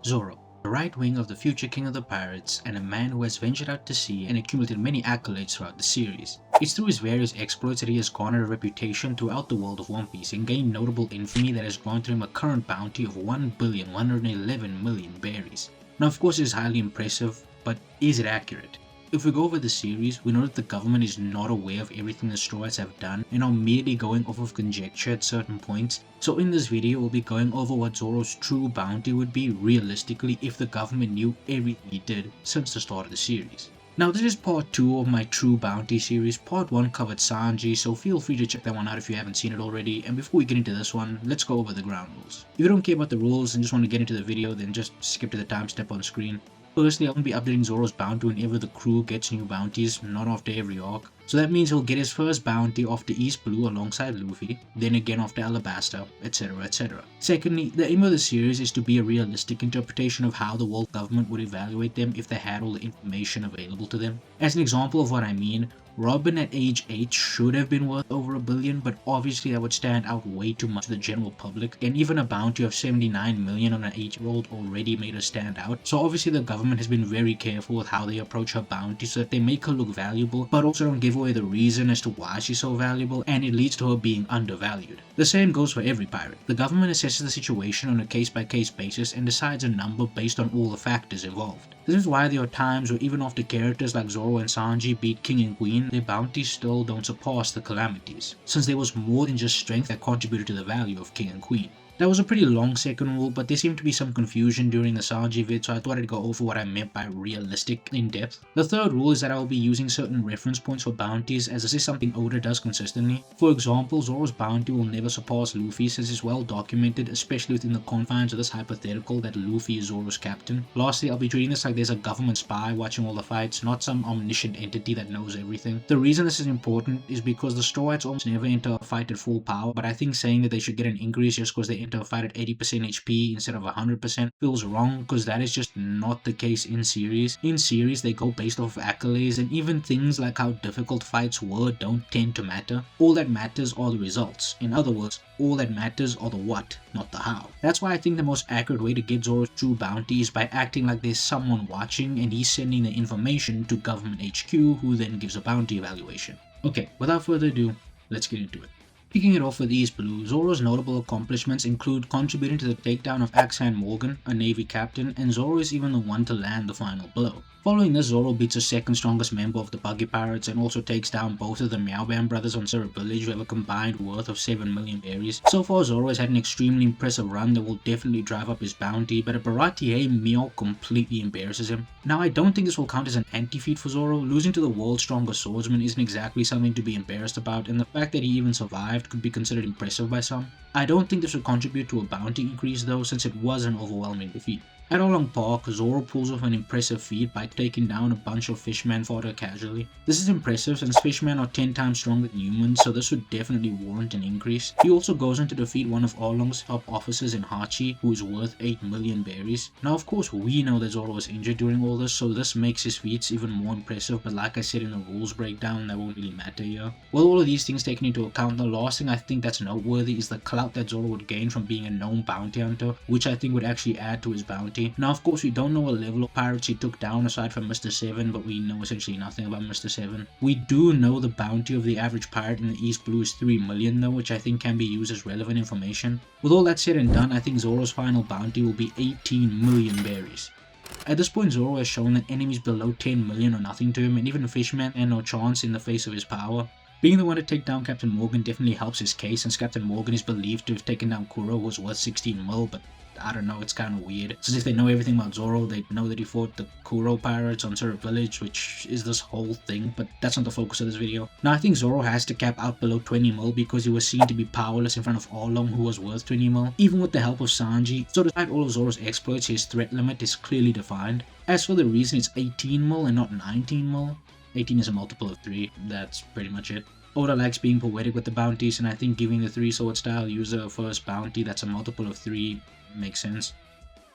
Zoro, the right wing of the future king of the pirates and a man who has ventured out to sea and accumulated many accolades throughout the series. It's through his various exploits that he has garnered a reputation throughout the world of One Piece and gained notable infamy that has granted him a current bounty of 1,111,000,000 berries. Now of course it is highly impressive, but is it accurate? If we go over the series, we know that the government is not aware of everything the Straw Hats have done and are merely going off of conjecture at certain points. So in this video, we'll be going over what Zoro's true bounty would be realistically if the government knew everything he did since the start of the series. Now this is part 2 of my True Bounty series. Part 1 covered Sanji, so feel free to check that one out if you haven't seen it already. And before we get into this one, let's go over the ground rules. If you don't care about the rules and just want to get into the video, then just skip to the timestamp on screen. Firstly, I won't be updating Zoro's bounty whenever the crew gets new bounties, not after every arc. So that means he'll get his first bounty after East Blue alongside Luffy, then again after Alabasta, etc, etc. Secondly, the aim of the series is to be a realistic interpretation of how the world government would evaluate them if they had all the information available to them. As an example of what I mean, Robin at age 8 should have been worth over $1 billion, but obviously that would stand out way too much to the general public, and even a bounty of 79 million on an 8-year-old already made her stand out. So obviously the government has been very careful with how they approach her bounty so that they make her look valuable, but also don't give away the reason as to why she's so valuable, and it leads to her being undervalued. The same goes for every pirate. The government assesses the situation on a case-by-case basis and decides a number based on all the factors involved. This is why there are times where even after characters like Zoro and Sanji beat King and Queen, their bounties still don't surpass the calamities, since there was more than just strength that contributed to the value of King and Queen. That was a pretty long second rule, but there seemed to be some confusion during the Sanji vid, so I thought I'd go over what I meant by realistic in depth. The third rule is that I will be using certain reference points for bounties, as this is something Oda does consistently. For example, Zoro's bounty will never surpass Luffy's, since it's well documented, especially within the confines of this hypothetical that Luffy is Zoro's captain. Lastly, I'll be treating this like there's a government spy watching all the fights, not some omniscient entity that knows everything. The reason this is important is because the Straw Hats almost never enter a fight at full power, but I think saying that they should get an increase just because they enter a fight at 80% HP instead of 100% feels wrong, because that is just not the case in series. In series, they go based off of accolades, and even things like how difficult fights were don't tend to matter. All that matters are the results. In other words, all that matters are the what, not the how. That's why I think the most accurate way to get Zoro's true bounty is by acting like there's someone watching and he's sending the information to government HQ, who then gives a bounty evaluation. Okay, without further ado, let's get into it. Kicking it off with East Blue, Zoro's notable accomplishments include contributing to the takedown of Axe-Hand Morgan, a Navy captain, and Zoro is even the one to land the final blow. Following this, Zoro beats the second strongest member of the Buggy Pirates and also takes down both of the Meow Bam brothers on Syrup Village, who have a combined worth of 7 million berries. So far, Zoro has had an extremely impressive run that will definitely drive up his bounty, but a Baratie Meow completely embarrasses him. Now, I don't think this will count as an anti-feat for Zoro. Losing to the world's strongest swordsman isn't exactly something to be embarrassed about, and the fact that he even survived could be considered impressive by some. I don't think this would contribute to a bounty increase though, since it was an overwhelming defeat. At Oolong Park, Zoro pulls off an impressive feat by taking down a bunch of fishman fodder casually. This is impressive since fishmen are 10 times stronger than humans, so this would definitely warrant an increase. He also goes on to defeat one of Oolong's top officers in Hachi, who is worth 8 million berries. Now of course we know that Zoro was injured during all this, so this makes his feats even more impressive, but like I said in the rules breakdown, that won't really matter here. With all of these things taken into account, the last thing I think that's noteworthy is the clout that Zoro would gain from being a known bounty hunter, which I think would actually add to his bounty. Now of course we don't know what level of pirates he took down aside from Mr. 7, but we know essentially nothing about Mr. 7. We do know the bounty of the average pirate in the East Blue is 3 million though, which I think can be used as relevant information. With all that said and done, I think Zoro's final bounty will be 18 million berries. At this point, Zoro has shown that enemies below 10 million are nothing to him, and even fishmen stand no chance in the face of his power. Being the one to take down Captain Morgan definitely helps his case, since Captain Morgan is believed to have taken down Kuro, who was worth 16 mil, but I don't know, it's kind of weird. Since if they know everything about Zoro, they know that he fought the Kuro pirates on Syrup Village, which is this whole thing, but that's not the focus of this video. Now I think Zoro has to cap out below 20 mil because he was seen to be powerless in front of Oolong, who was worth 20 mil, even with the help of Sanji. So despite all of Zoro's exploits, his threat limit is clearly defined. As for the reason it's 18 mil and not 19 mil, 18 is a multiple of 3, that's pretty much it. Oda likes being poetic with the bounties, and I think giving the 3-sword style user a first bounty that's a multiple of 3 makes sense.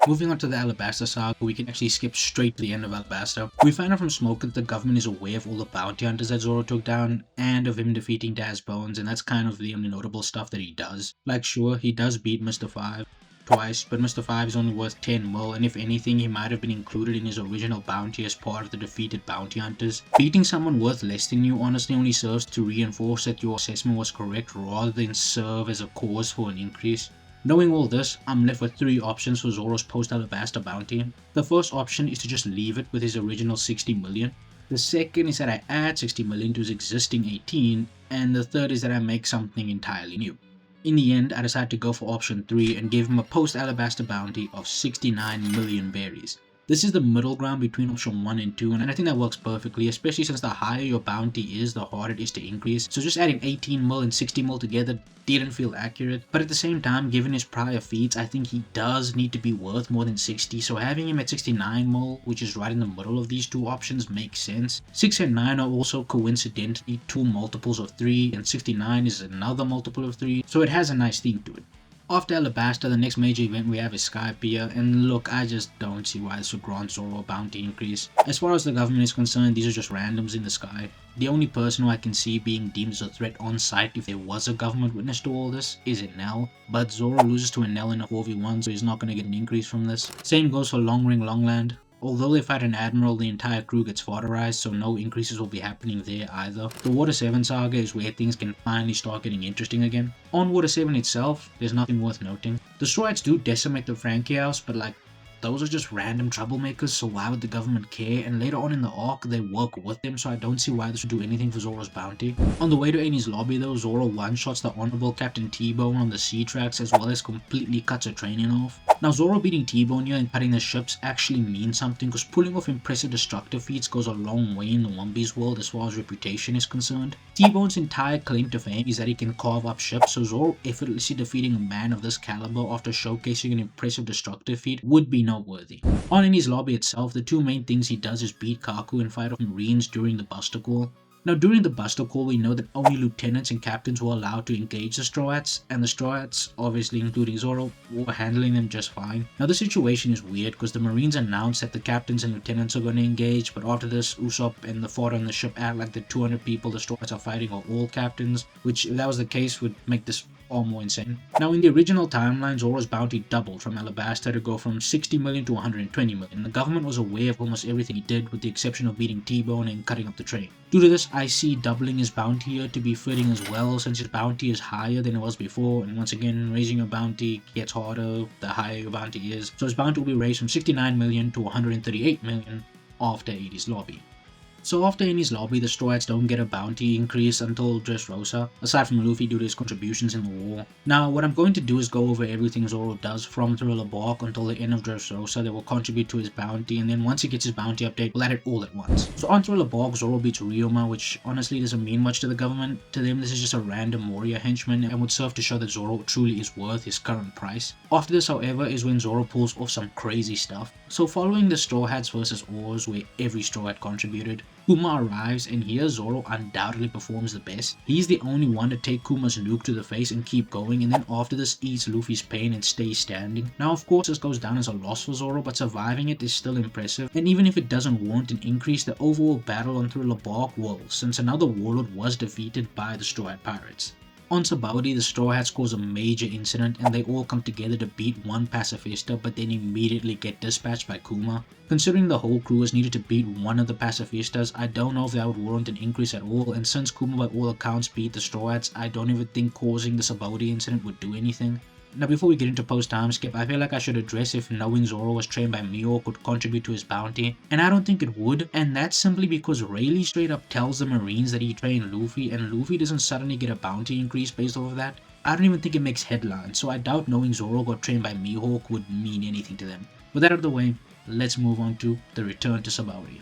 Moving on to the Alabasta saga, we can actually skip straight to the end of Alabasta. We find out from Smoke that the government is aware of all the bounty hunters that Zoro took down, and of him defeating Daz Bones, and that's kind of the only notable stuff that he does. Like sure, he does beat Mr. 5. twice, but Mr. 5 is only worth 10 mil, and if anything, he might have been included in his original bounty as part of the defeated bounty hunters. Beating someone worth less than you honestly only serves to reinforce that your assessment was correct rather than serve as a cause for an increase. Knowing all this, I'm left with 3 options for Zoro's post-Alabasta bounty. The first option is to just leave it with his original 60 million. The second is that I add 60 million to his existing 18, and the third is that I make something entirely new. In the end, I decided to go for option 3 and give him a post-Alabasta bounty of 69 million berries. This is the middle ground between option 1 and 2, and I think that works perfectly, especially since the higher your bounty is, the harder it is to increase. So just adding 18 mil and 60 mil together didn't feel accurate, but at the same time, given his prior feats, I think he does need to be worth more than 60, so having him at 69 mil, which is right in the middle of these two options, makes sense. 6 and 9 are also coincidentally 2 multiples of 3, and 69 is another multiple of 3, so it has a nice theme to it. After Alabasta, the next major event we have is Skypiea, and look, I just don't see why this would grant Zoro a bounty increase. As far as the government is concerned, these are just randoms in the sky. The only person who I can see being deemed as a threat on site if there was a government witness to all this is Enel, but Zoro loses to Enel in a 4v1, so he's not going to get an increase from this. Same goes for Longring Longland. Although they fight an admiral, the entire crew gets fodderized, so no increases will be happening there either. The Water 7 saga is where things can finally start getting interesting again. On Water 7 itself, there's nothing worth noting. The Stroids do decimate the Frankie house, but like, those are just random troublemakers, so why would the government care? And later on in the arc, they work with them, so I don't see why this would do anything for Zoro's bounty. On the way to Enies lobby though, Zoro one-shots the Honorable Captain T-Bone on the sea tracks as well as completely cuts her training off. Now Zoro beating T-Bone here and cutting the ships actually means something, because pulling off impressive destructive feats goes a long way in the One Piece world as far as reputation is concerned. T-Bone's entire claim to fame is that he can carve up ships, so Zoro effortlessly defeating a man of this caliber after showcasing an impressive destructive feat would be noteworthy. On Enies lobby itself, the two main things he does is beat Kaku and fight off Marines during the Buster Call. Now during the Buster Call, we know that only lieutenants and captains were allowed to engage the Straw Hats, and the Straw Hats, obviously including Zoro, were handling them just fine. Now the situation is weird because the Marines announced that the captains and lieutenants are going to engage, but after this, Usopp and the fodder on the ship act like the 200 people the Straw Hats are fighting are all captains, which if that was the case would make this far more insane. Now in the original timeline, Zoro's bounty doubled from Alabasta to go from 60 million to 120 million. The government was aware of almost everything he did with the exception of beating T-Bone and cutting up the train. Due to this, I see doubling his bounty here to be fitting as well, since his bounty is higher than it was before, and once again, raising your bounty gets harder the higher your bounty is. So his bounty will be raised from 69 million to 138 million after Enies lobby. So after Enies lobby, the Straw Hats don't get a bounty increase until Dressrosa, aside from Luffy due to his contributions in the war. Now, what I'm going to do is go over everything Zoro does from Thriller Bark until the end of Dressrosa that will contribute to his bounty, and then once he gets his bounty update, we'll add it all at once. So on Thriller Bark, Zoro beats Ryoma, which honestly doesn't mean much to the government. To them, this is just a random warrior henchman and would serve to show that Zoro truly is worth his current price. After this, however, is when Zoro pulls off some crazy stuff. So following the Straw Hats versus Oars, where every Straw Hat contributed, Kuma arrives, and here Zoro undoubtedly performs the best. He's the only one to take Kuma's nuke to the face and keep going, and then after this eats Luffy's pain and stays standing. Now of course this goes down as a loss for Zoro, but surviving it is still impressive, and even if it doesn't warrant an increase, the overall battle on Thriller Bark will, since another warlord was defeated by the Straw Hat Pirates. On Sabaody, the Straw Hats cause a major incident and they all come together to beat one pacifista, but then immediately get dispatched by Kuma. Considering the whole crew is needed to beat one of the pacifistas, I don't know if that would warrant an increase at all, and since Kuma by all accounts beat the Straw Hats, I don't even think causing the Sabaody incident would do anything. Now before we get into post-time skip, I feel like I should address if knowing Zoro was trained by Mihawk could contribute to his bounty, and I don't think it would, and that's simply because Rayleigh straight up tells the Marines that he trained Luffy, and Luffy doesn't suddenly get a bounty increase based off of that. I don't even think it makes headlines, so I doubt knowing Zoro got trained by Mihawk would mean anything to them. With that out of the way, let's move on to the return to Sabaody.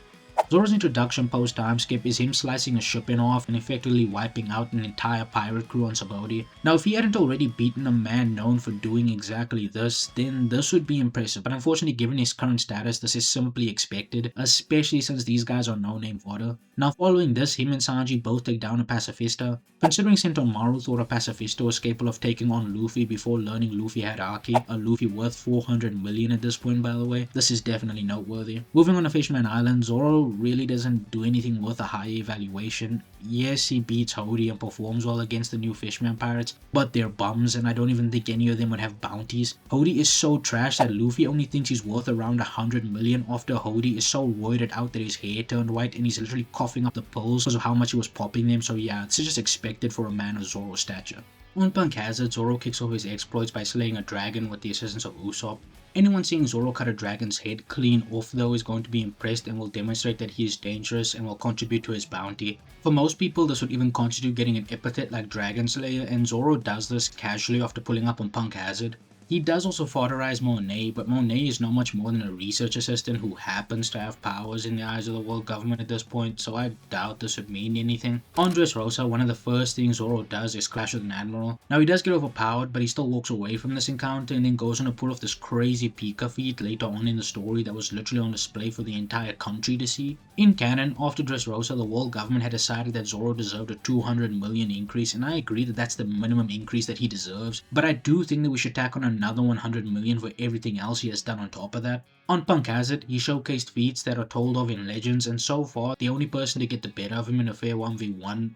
Zoro's introduction post-time skip is him slicing a ship in half and effectively wiping out an entire pirate crew on Sabaody. Now if he hadn't already beaten a man known for doing exactly this, then this would be impressive, but unfortunately given his current status, this is simply expected, especially since these guys are no-name fodder. Now following this, him and Sanji both take down a pacifista. Considering Sentomaru thought a pacifista was capable of taking on Luffy before learning Luffy had Haki, a Luffy worth 400 million at this point by the way, this is definitely noteworthy. Moving on to Fishman Island, Zoro really doesn't do anything worth a high evaluation. Yes, he beats Hody and performs well against the new Fishman pirates, but they're bums and I don't even think any of them would have bounties. Hody is so trash that Luffy only thinks he's worth around 100 million after Hody is so roided out that his hair turned white and he's literally coughing up the pills because of how much he was popping them. So yeah, it's just expected for a man of Zoro's stature. On Punk Hazard, Zoro kicks off his exploits by slaying a dragon with the assistance of Usopp. Anyone seeing Zoro cut a dragon's head clean off though is going to be impressed and will demonstrate that he is dangerous and will contribute to his bounty. For most people this would even constitute getting an epithet like Dragon Slayer, and Zoro does this casually after pulling up on Punk Hazard. He does also foderize Monet, but Monet is not much more than a research assistant who happens to have powers in the eyes of the world government at this point, so I doubt this would mean anything. On Dressrosa, one of the first things Zoro does is clash with an admiral. Now he does get overpowered, but he still walks away from this encounter and then goes on to pull off this crazy Pika feat later on in the story that was literally on display for the entire country to see. In canon, after Dressrosa, the world government had decided that Zoro deserved a 200 million increase, and I agree that that's the minimum increase that he deserves, but I do think that we should tack on another 100 million for everything else he has done on top of that. On Punk Hazard, he showcased feats that are told of in Legends, and so far, the only person to get the better of him in a fair 1v1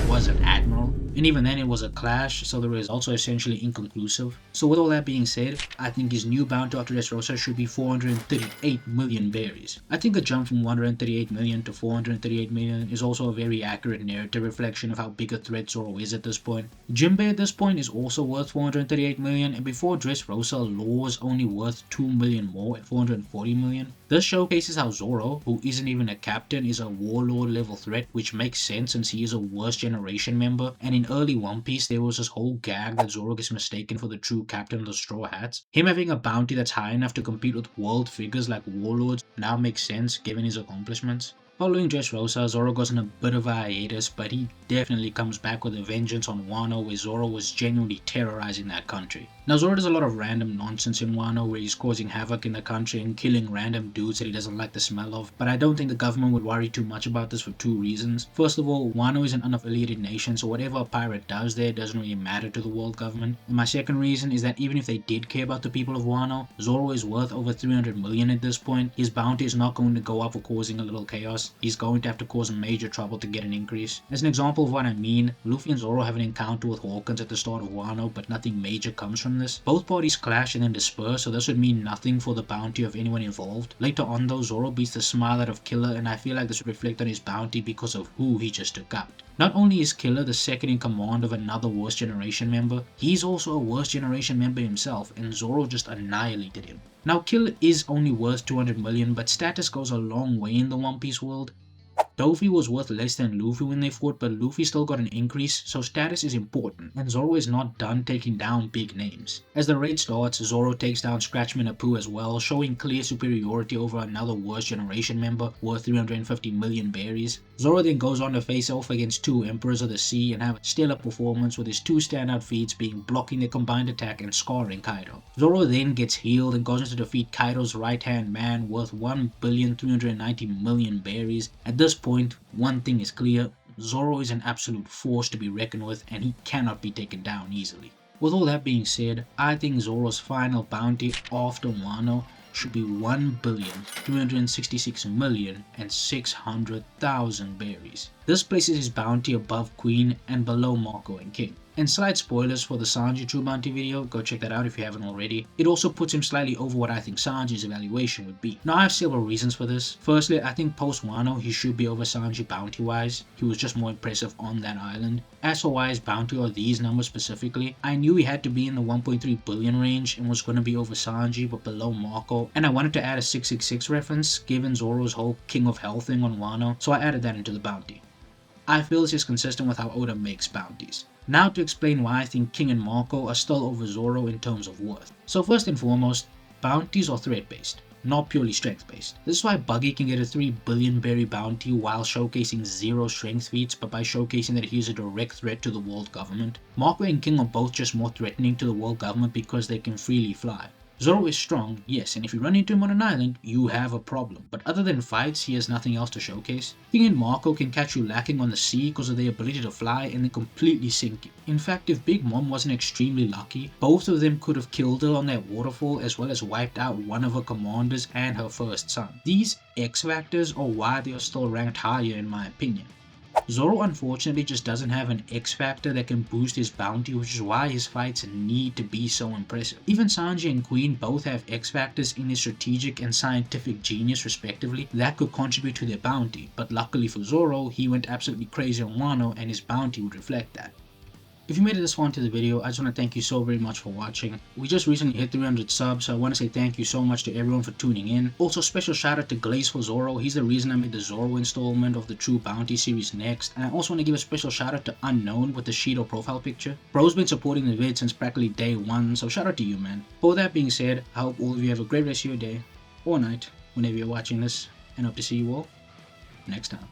was an admiral, and even then it was a clash, so the results are essentially inconclusive. So with all that being said, I think his new bounty after Dressrosa should be 438 million berries. I think a jump from 138 million to 438 million is also a very accurate narrative reflection of how big a threat Zoro is at this point. Jinbei at this point is also worth 438 million, and before Dressrosa, Law was only worth 2 million more at 440 million. This showcases how Zoro, who isn't even a captain, is a warlord level threat, which makes sense since he is a worst generation member, and in early One Piece there was this whole gag that Zoro gets mistaken for the true captain of the Straw Hats. Him having a bounty that's high enough to compete with world figures like warlords now makes sense given his accomplishments. Following Dressrosa, Zoro goes on a bit of a hiatus, but he definitely comes back with a vengeance on Wano, where Zoro was genuinely terrorizing that country. Now Zoro does a lot of random nonsense in Wano where he's causing havoc in the country and killing random dudes that he doesn't like the smell of, but I don't think the government would worry too much about this for two reasons. First of all, Wano is an unaffiliated nation, so whatever a pirate does there doesn't really matter to the world government. And my second reason is that even if they did care about the people of Wano, Zoro is worth over 300 million at this point. His bounty is not going to go up for causing a little chaos. He's going to have to cause major trouble to get an increase. As an example of what I mean, Luffy and Zoro have an encounter with Hawkins at the start of Wano, but nothing major comes from this. Both parties clash and then disperse, so this would mean nothing for the bounty of anyone involved. Later on though, Zoro beats the smile out of Killer, and I feel like this would reflect on his bounty because of who he just took out. Not only is Killer the second in command of another worst generation member, he's also a worst generation member himself, and Zoro just annihilated him. Now Killer is only worth 200 million, but status goes a long way in the One Piece world. Dovi was worth less than Luffy when they fought, but Luffy still got an increase, so status is important, and Zoro is not done taking down big names. As the raid starts, Zoro takes down Scratchman Apu as well, showing clear superiority over another worst generation member worth 350 million berries. Zoro then goes on to face off against two Emperors of the Sea and have a stellar performance with his two standout feats being blocking their combined attack and scarring Kaido. Zoro then gets healed and goes on to defeat Kaido's right hand man worth 1,390 million berries. At this point, one thing is clear, Zoro is an absolute force to be reckoned with and he cannot be taken down easily. With all that being said, I think Zoro's final bounty after Wano should be 1,366,600,000 berries. This places his bounty above Queen and below Marco and King. And slight spoilers for the Sanji True Bounty video, go check that out if you haven't already. It also puts him slightly over what I think Sanji's evaluation would be. Now I have several reasons for this. Firstly, I think post Wano he should be over Sanji bounty wise. He was just more impressive on that island. As for why his bounty or these numbers specifically, I knew he had to be in the 1.3 billion range and was going to be over Sanji but below Marco, and I wanted to add a 666 reference given Zoro's whole King of Hell thing on Wano, so I added that into the bounty. I feel this is consistent with how Oda makes bounties. Now to explain why I think King and Marco are still over Zoro in terms of worth. So first and foremost, bounties are threat based, not purely strength based. This is why Buggy can get a 3 billion berry bounty while showcasing 0 strength feats, but by showcasing that he is a direct threat to the world government. Marco and King are both just more threatening to the world government because they can freely fly. Zoro is strong, yes, and if you run into him on an island, you have a problem, but other than fights, he has nothing else to showcase. King and Marco can catch you lacking on the sea because of their ability to fly and then completely sink you. In fact, if Big Mom wasn't extremely lucky, both of them could have killed her on that waterfall as well as wiped out one of her commanders and her first son. These X factors are why they are still ranked higher in my opinion. Zoro unfortunately just doesn't have an X factor that can boost his bounty, which is why his fights need to be so impressive. Even Sanji and Queen both have X factors in their strategic and scientific genius respectively that could contribute to their bounty, but luckily for Zoro, he went absolutely crazy on Wano and his bounty would reflect that. If you made it this far into the video, I just want to thank you so very much for watching. We just recently hit 300 subs, so I want to say thank you so much to everyone for tuning in. Also, special shout out to Glaze for Zoro. He's the reason I made the Zoro installment of the True Bounty series next. And I also want to give a special shout out to Unknown with the Shido profile picture. Bro's been supporting the vid since practically day one, so shout out to you, man. For that being said, I hope all of you have a great rest of your day or night whenever you're watching this, and hope to see you all next time.